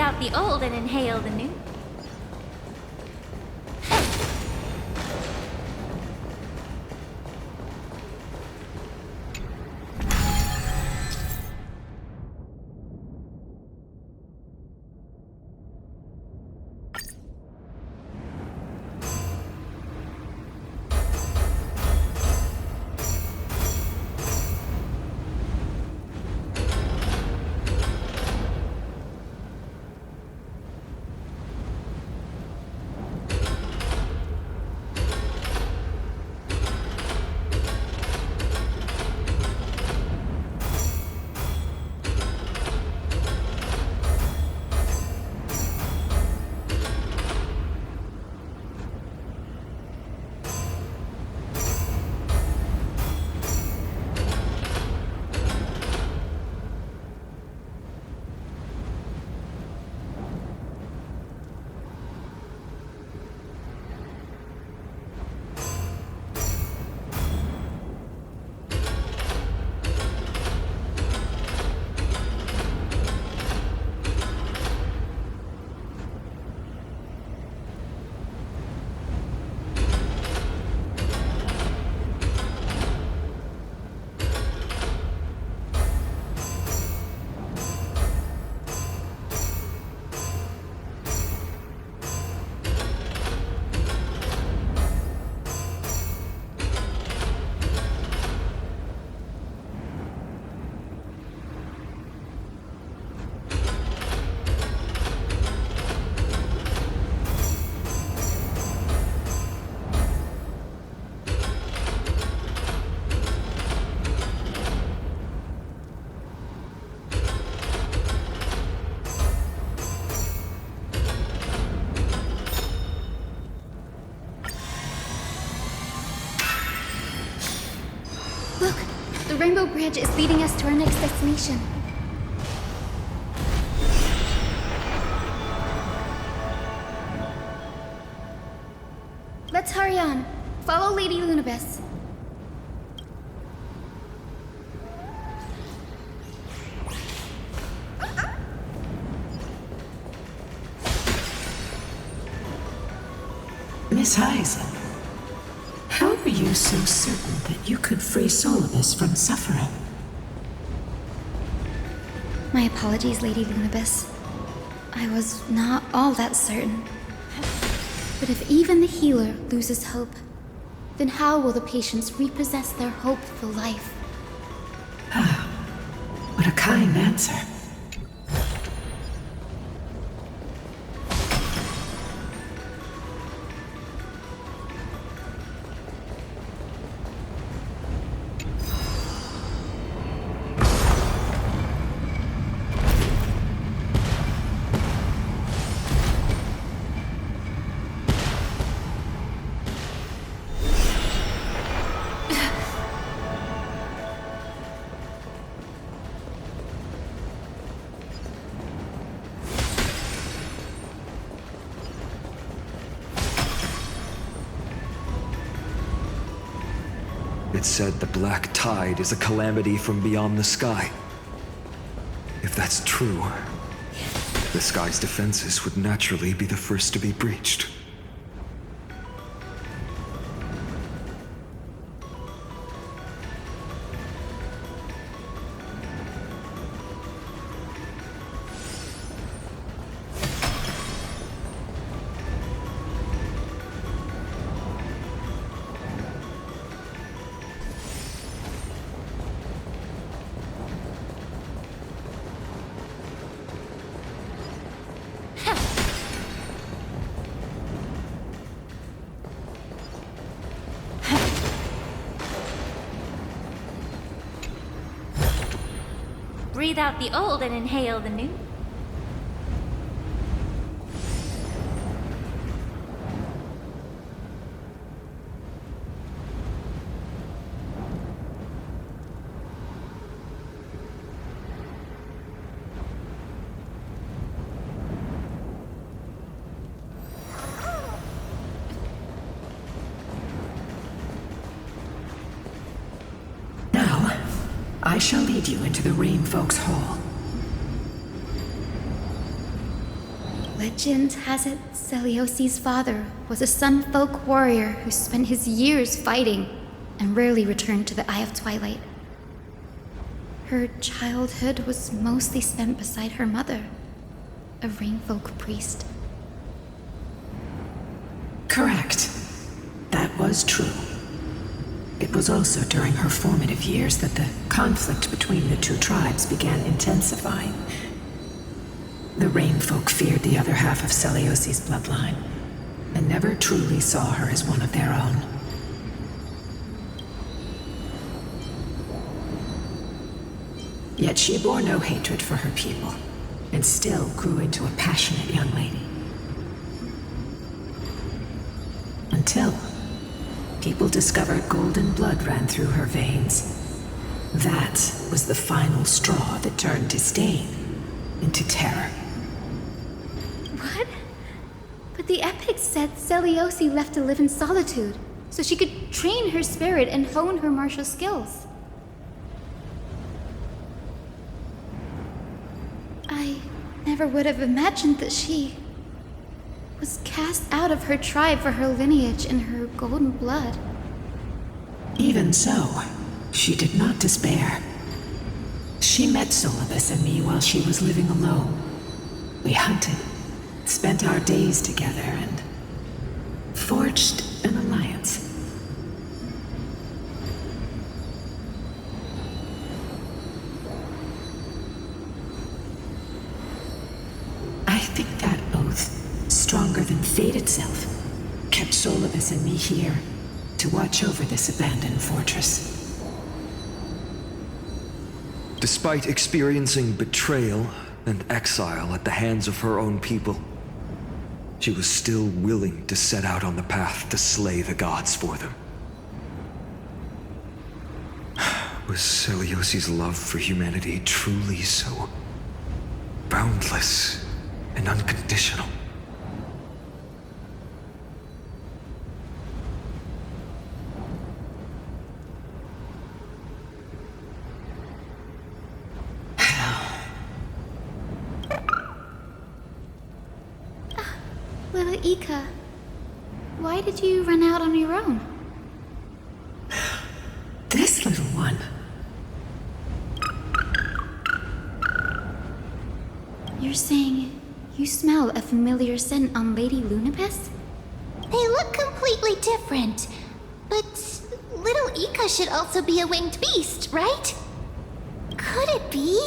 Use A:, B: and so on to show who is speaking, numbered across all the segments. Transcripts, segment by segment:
A: out the old and inhale the new.
B: Look! The Rainbow Bridge is leading us to our next destination. Let's hurry on. Follow Lady Lunabis.
C: Miss Heisen, how are you so certain that you could free Seliose from suffering?
B: My apologies, Lady Lunabis. I was not all that certain. But if even the healer loses hope, then how will the patients repossess their hopeful life?
C: What a kind answer.
D: It said the black tide is a calamity from beyond the sky. If that's true, the sky's defenses would naturally be the first to be breached.
A: Breathe out the old and inhale the new.
C: I shall lead you into the Rain Folks Hall.
B: Legend has it Seliosse's father was a Sun Folk warrior who spent his years fighting and rarely returned to the Eye of Twilight. Her childhood was mostly spent beside her mother, a Rainfolk priest.
C: Correct. That was true. It was also during her formative years that the conflict between the two tribes began intensifying. The Rainfolk feared the other half of Seliosse's bloodline, and never truly saw her as one of their own. Yet she bore no hatred for her people, and still grew into a passionate young lady. Until people discovered golden blood ran through her veins. That was the final straw that turned disdain into terror.
B: What? But the epics said Seliose left to live in solitude, so she could train her spirit and hone her martial skills. I never would have imagined that she was cast out of her tribe for her lineage and her golden blood.
C: Even so, she did not despair. She met Seliose and me while she was living alone. We hunted, spent our days together, and forged an alliance. I think that oath, stronger than fate itself, kept Seliose and me here to watch over this abandoned fortress.
D: Despite experiencing betrayal and exile at the hands of her own people, she was still willing to set out on the path to slay the gods for them. Was Seliosse's love for humanity truly so boundless and unconditional?
B: Little Ika, why did you run out on your own?
C: This little one.
B: You're saying you smell a familiar scent on Lady Lunabis?
E: They look completely different. But little Ika should also be a winged beast, right? Could it be?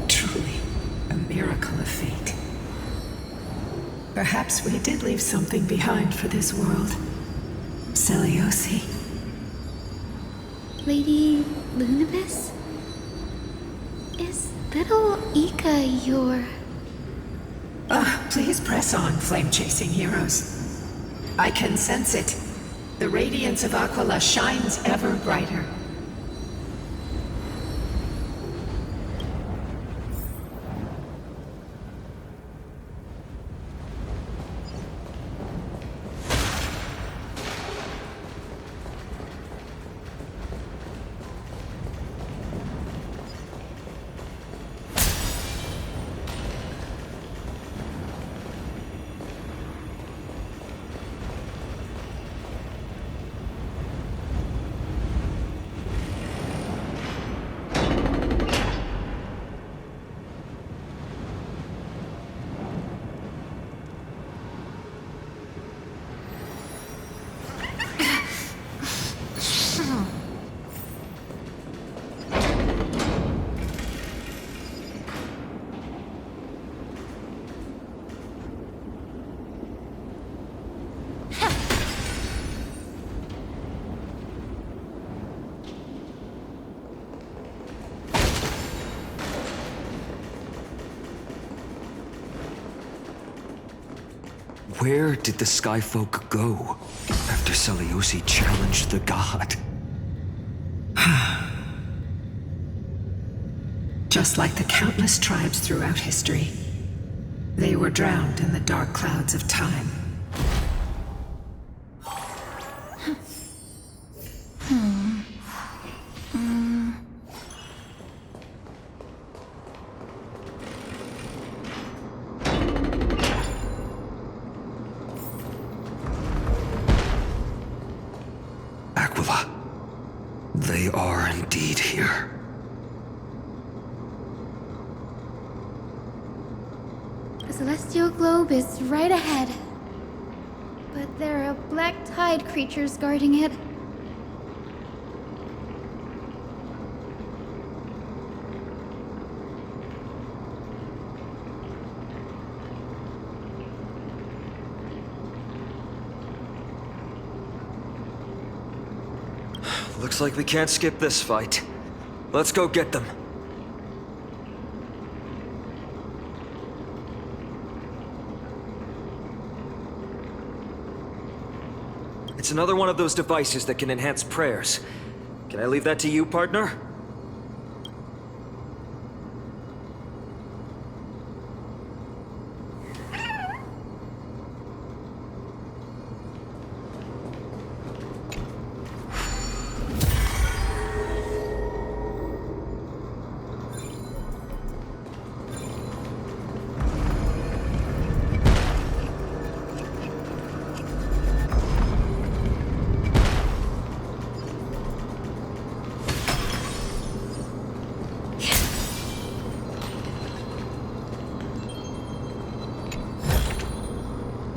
C: Truly, a miracle of fate. Perhaps we did leave something behind for this world. Seliose.
B: Lady Lunabis? Is little Ika your...
C: Please press on, flame-chasing heroes. I can sense it. The radiance of Aquila shines ever brighter.
D: Where did the Skyfolk go after Seliose challenged the god?
C: Just like the countless tribes throughout history, they were drowned in the dark clouds of time.
D: They are indeed here.
B: The celestial globe is right ahead. But there are black tide creatures guarding it.
D: Looks like we can't skip this fight. Let's go get them. It's another one of those devices that can enhance prayers. Can I leave that to you, partner?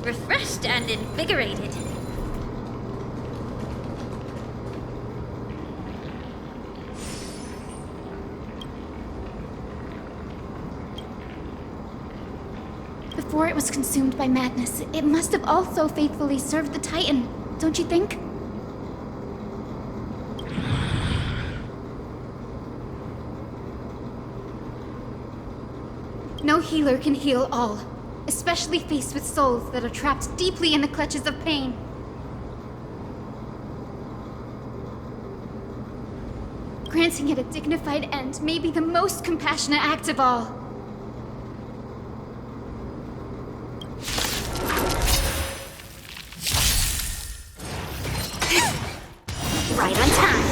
A: Refreshed and invigorated.
B: Before it was consumed by madness, it must have also faithfully served the Titan, don't you think? No healer can heal all, especially faced with souls that are trapped deeply in the clutches of pain. Granting it a dignified end may be the most compassionate act of all.
A: Right on time.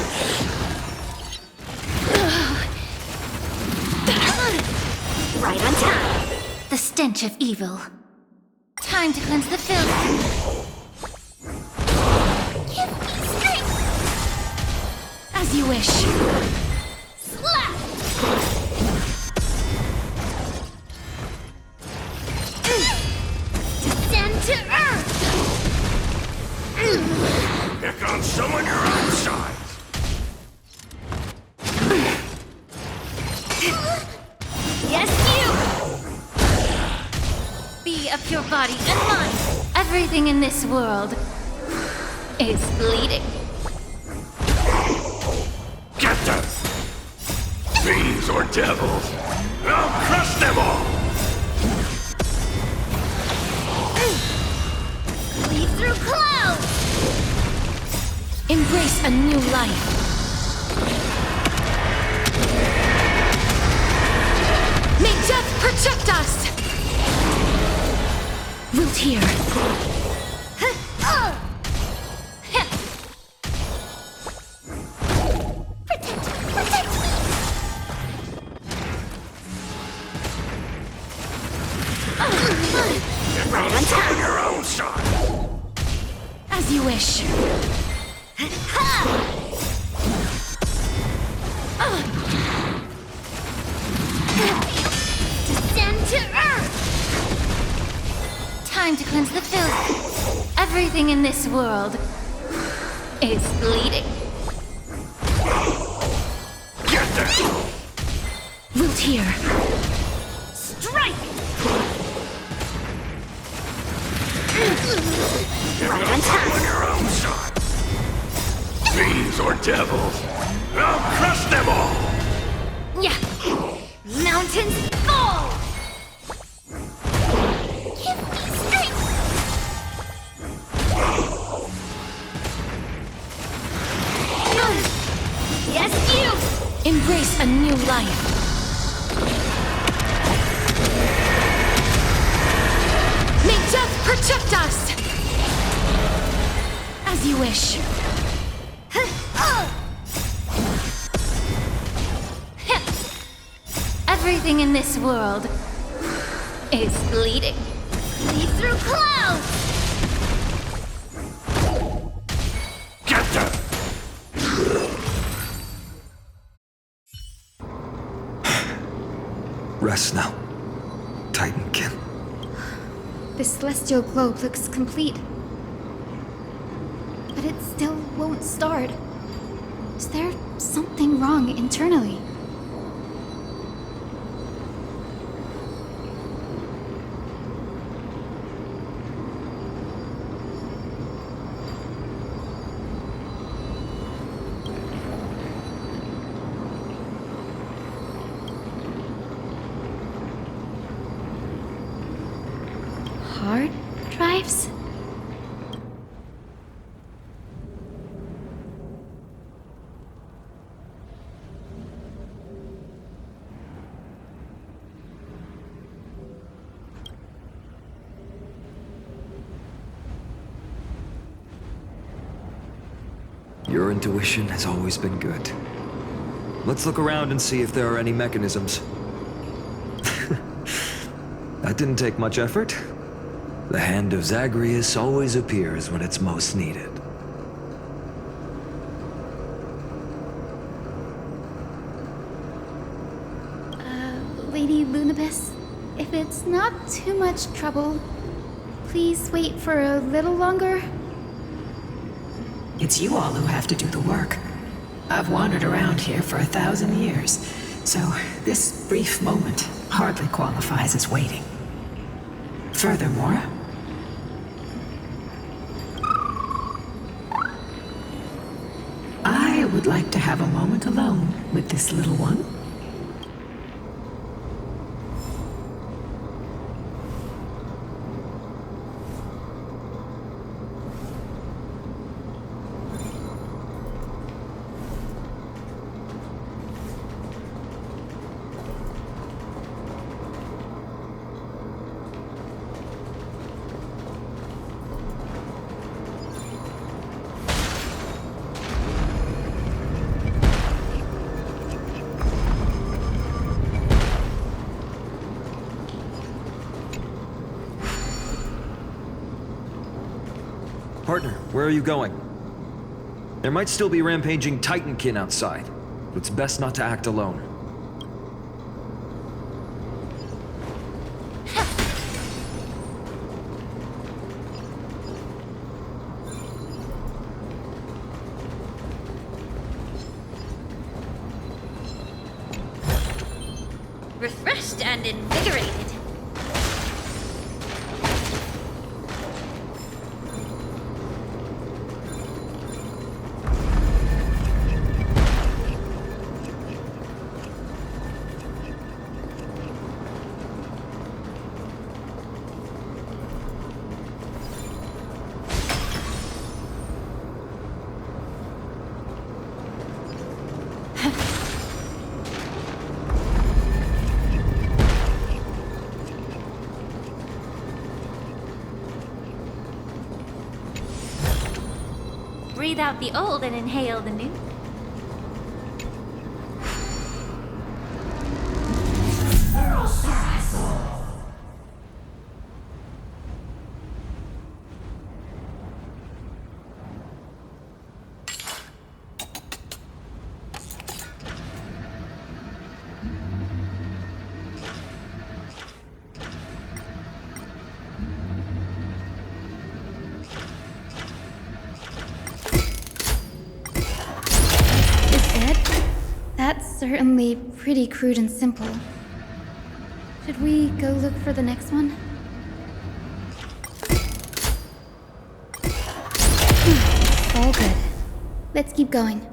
A: Right on time. The stench of evil. Time to cleanse the filth.
E: Give me strength!
A: As you wish.
E: Slap! Descend to earth!
F: Pick on someone your own size.
A: Yes, you! Be of pure body and mind. Everything in this world is bleeding.
F: Get them! Fiends or devils, I'll crush them all!
E: Lead through clouds!
A: Embrace a new life. May death protect us! Root here.
E: Protect me!
F: Pick on someone your own size.
A: As you wish.
E: Descend to earth!
A: Time to cleanse the filth. Everything in this world is bleeding.
F: Get them!
A: Root here.
E: Strike!
F: Pick on someone your own size. Fiends or devils, I'll crush them all!
A: Yeah. Mountains fall!
E: Give me strength!
A: Yes, you! Embrace a new life. May death protect us! As you wish. Everything in this world is bleeding.
E: Lead through clouds!
F: Get them!
D: rest now, Titankin.
B: This celestial globe looks complete. But it still won't start. Is there something wrong internally? Hard drives?
D: Your intuition has always been good. Let's look around and see if there are any mechanisms. That didn't take much effort. The hand of Zagreus always appears when it's most needed.
B: Lady Lunabis, if it's not too much trouble, please wait for a little longer.
C: It's you all who have to do the work. I've wandered around here for 1,000 years, so this brief moment hardly qualifies as waiting. Furthermore, I would like to have a moment alone with this little one.
D: Partner, where are you going? There might still be rampaging Titankin outside, but it's best not to act alone.
A: Refreshed and invigorated. Breathe out the old and inhale the new.
B: That's certainly pretty crude and simple. Should we go look for the next one? All good. Let's keep going.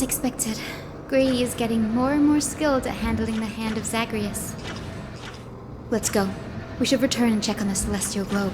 B: expected. Grady is getting more and more skilled at handling the hand of Zagreus. Let's go. We should return and check on the celestial globe.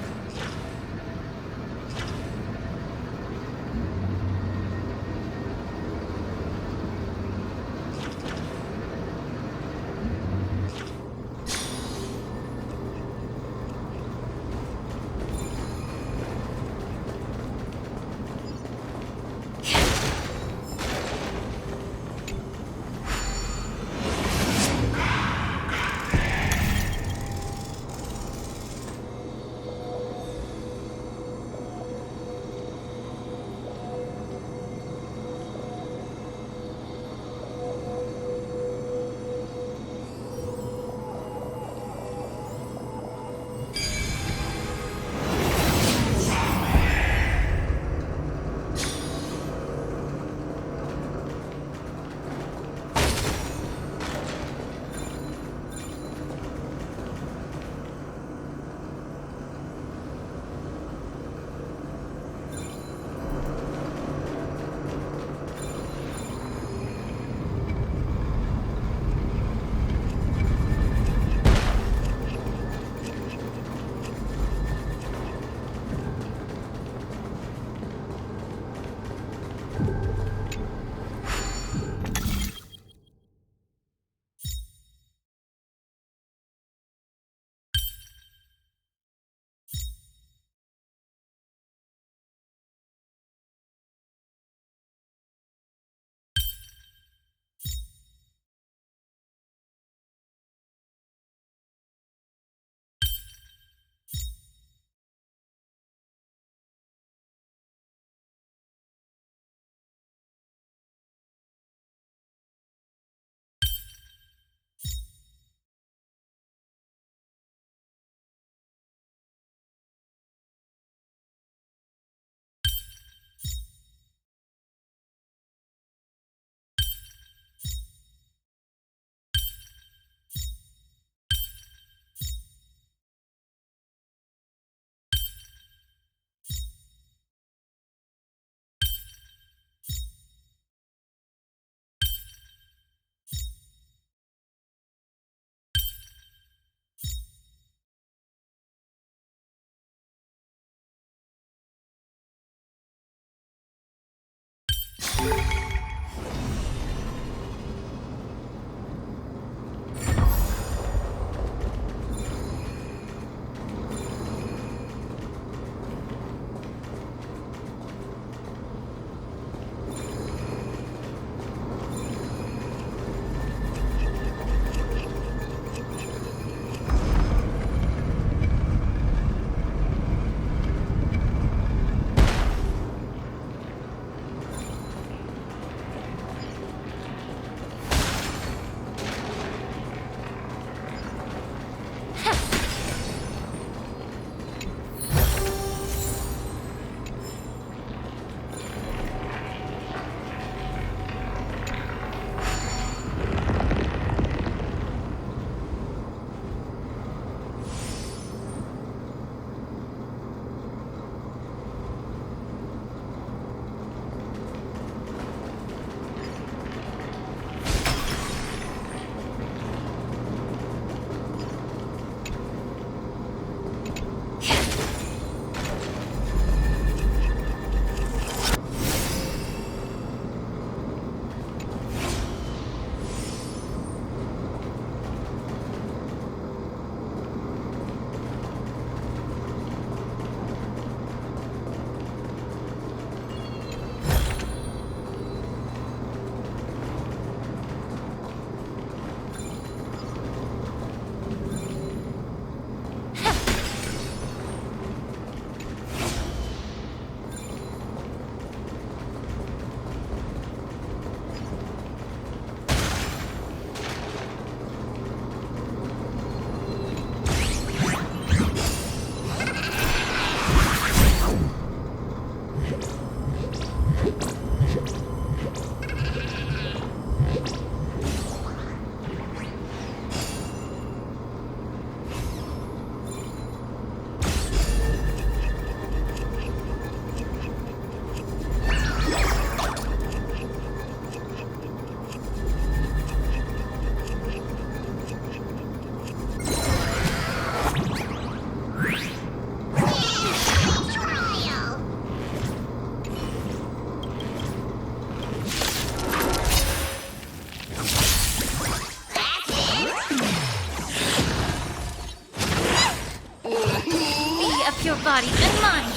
A: up your body and mine.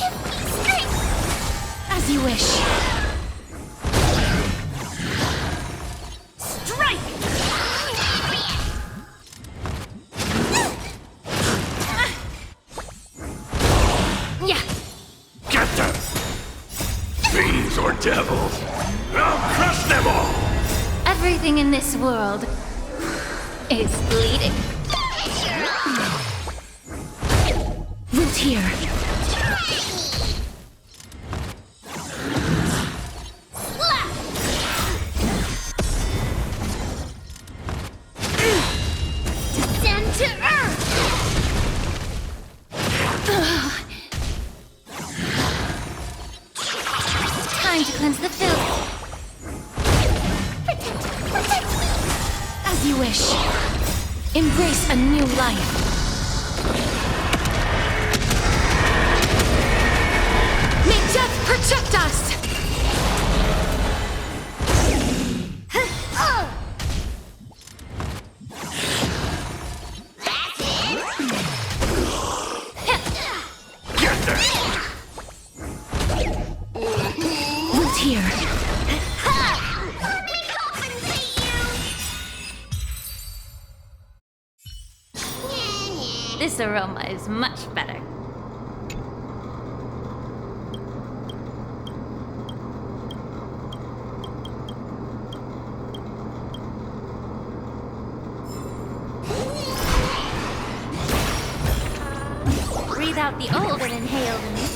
B: As you wish.
A: Strike! Yeah.
F: Get them! Fiends or devils! I'll crush them all!
A: Everything in this world is bleeding.
B: Root here.
A: Descend to earth! Time to cleanse the filth.
B: As you wish. Embrace a new life. May death protect us!
F: Get them!
B: Root here.
A: This aroma is much better. Breathe out the old and inhale the new.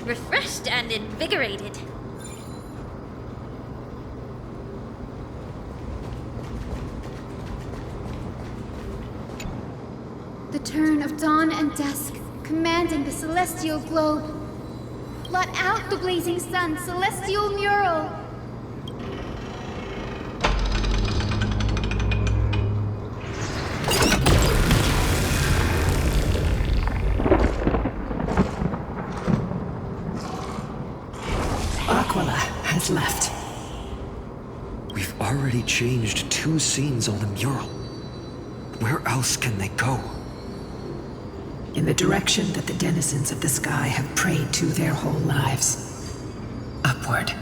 A: Refreshed and invigorated.
B: The turn of dawn and dusk, commanding the celestial globe. Blot out the blazing sun, celestial mural.
C: Aquila has left.
D: We've already changed 2 scenes on the mural. Where else can they go?
C: In the direction that the denizens of the sky have prayed to their whole lives. Upward.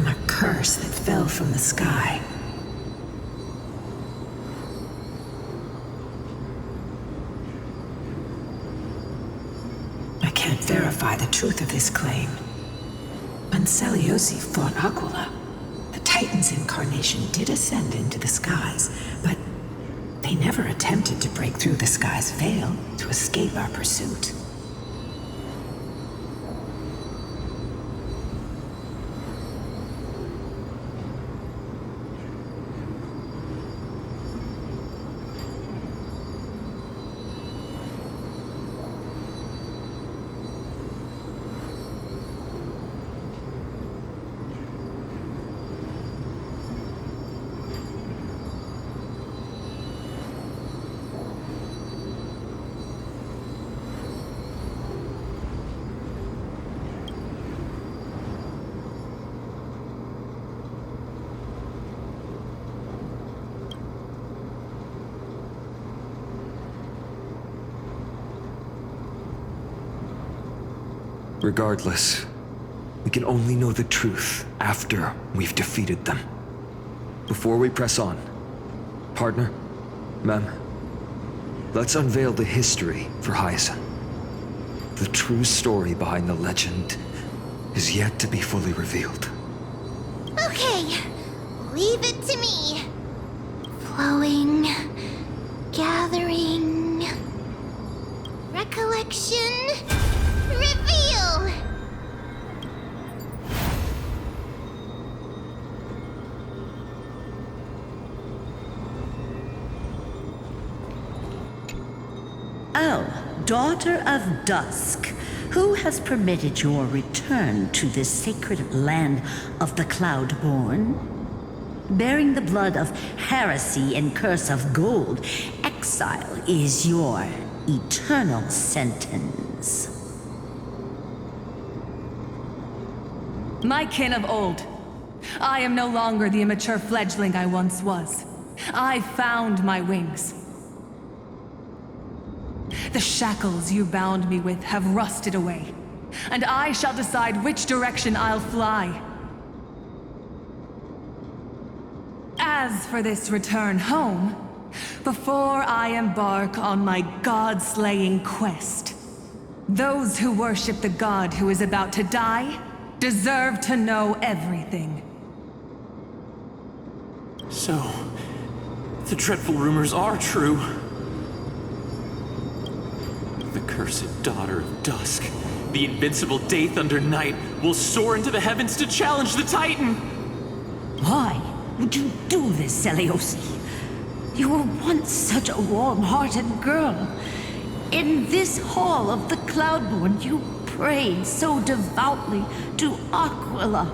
C: A curse that fell from the sky. I can't verify the truth of this claim. When Seliose fought Aquila, the Titan's incarnation did ascend into the skies, but They never attempted to break through the sky's veil to escape our pursuit.
D: Regardless, we can only know the truth after we've defeated them. Before we press on, partner, ma'am, let's unveil the history for Hyacinth. The true story behind the legend is yet to be fully revealed.
E: Okay, leave it to me. Flowing, gathering, recollection, reveal!
G: Oh, Daughter of Dusk, who has permitted your return to this sacred land of the Cloudborn? Bearing the blood of heresy and curse of gold, exile is your eternal sentence.
H: My kin of old, I am no longer the immature fledgling I once was. I found my wings. The shackles you bound me with have rusted away, and I shall decide which direction I'll fly. As for this return home, before I embark on my god-slaying quest, those who worship the god who is about to die deserve to know everything.
I: So, the dreadful rumors are true. The cursed Daughter of Dusk, the invincible Day Thunder Knight, will soar into the heavens to challenge the Titan!
G: Why would you do this, Seliose? You were once such a warm-hearted girl. In this hall of the Cloudborn, you prayed so devoutly to Aquila.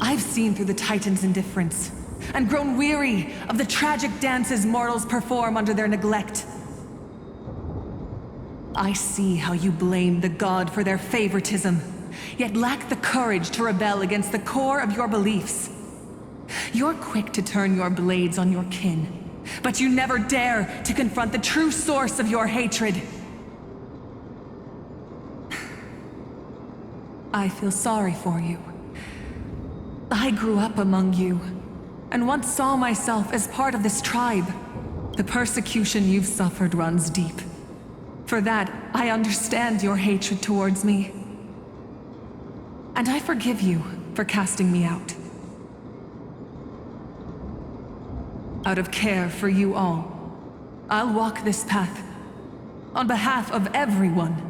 H: I've seen through the Titan's indifference, and grown weary of the tragic dances mortals perform under their neglect. I see how you blame the god for their favoritism, yet lack the courage to rebel against the core of your beliefs. You're quick to turn your blades on your kin, but you never dare to confront the true source of your hatred. I feel sorry for you. I grew up among you, and once saw myself as part of this tribe. The persecution you've suffered runs deep. For that, I understand your hatred towards me. And I forgive you for casting me out. Out of care for you all, I'll walk this path on behalf of everyone.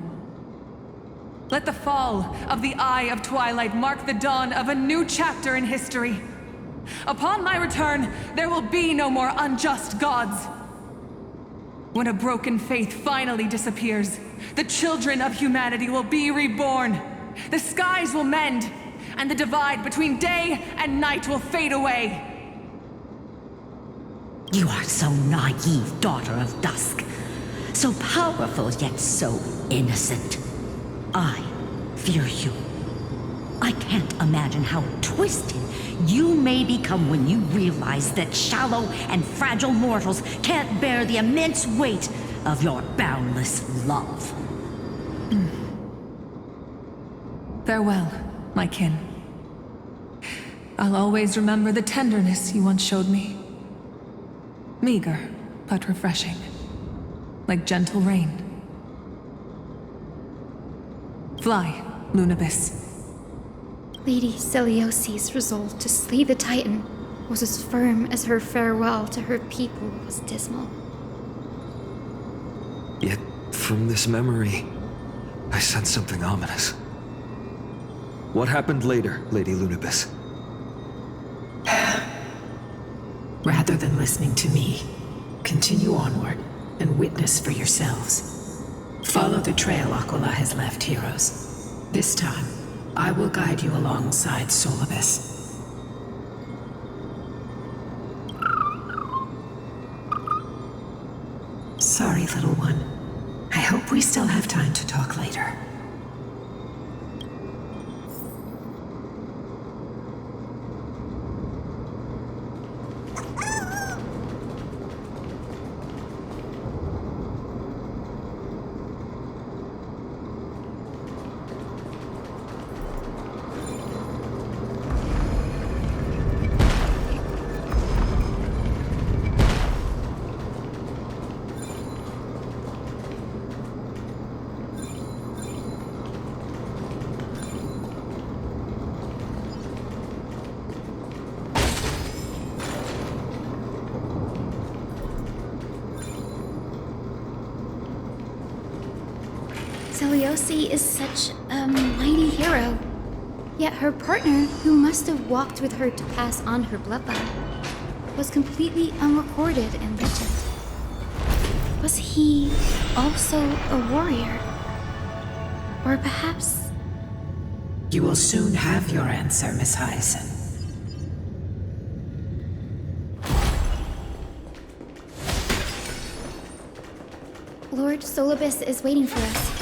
H: Let the fall of the Eye of Twilight mark the dawn of a new chapter in history. Upon my return, there will be no more unjust gods. When a broken faith finally disappears, the children of humanity will be reborn. The skies will mend, and the divide between day and night will fade away.
G: You are so naive, Daughter of Dusk. So powerful, yet so innocent. I fear you. I can't imagine how twisted you may become when you realize that shallow and fragile mortals can't bear the immense weight of your boundless love.
H: Farewell, my kin. I'll always remember the tenderness you once showed me. Meager, but refreshing. Like gentle rain. Fly, Lunabis.
B: Lady Selios's resolve to slay the Titan was as firm as her farewell to her people was dismal.
D: Yet, from this memory, I sense something ominous. What happened later, Lady Lunibis?
C: Rather than listening to me, continue onward and witness for yourselves. Follow the trail Aquila has left, heroes. This time, I will guide you alongside Seliose. Sorry, little one. I hope we still have time to talk later.
B: Seliose is such a mighty hero. Yet her partner, who must have walked with her to pass on her bloodline, was completely unrecorded in legend. Was he also a warrior? Or perhaps...
C: You will soon have your answer, Miss Hyacinth.
B: Lord Seliose is waiting for us.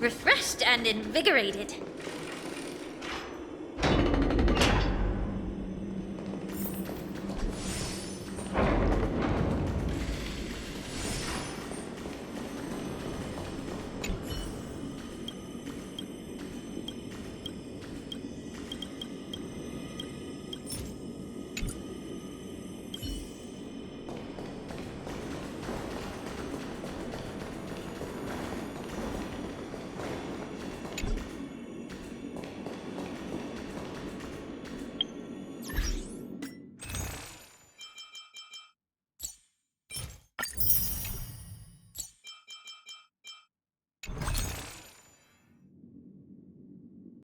A: Refreshed and invigorated.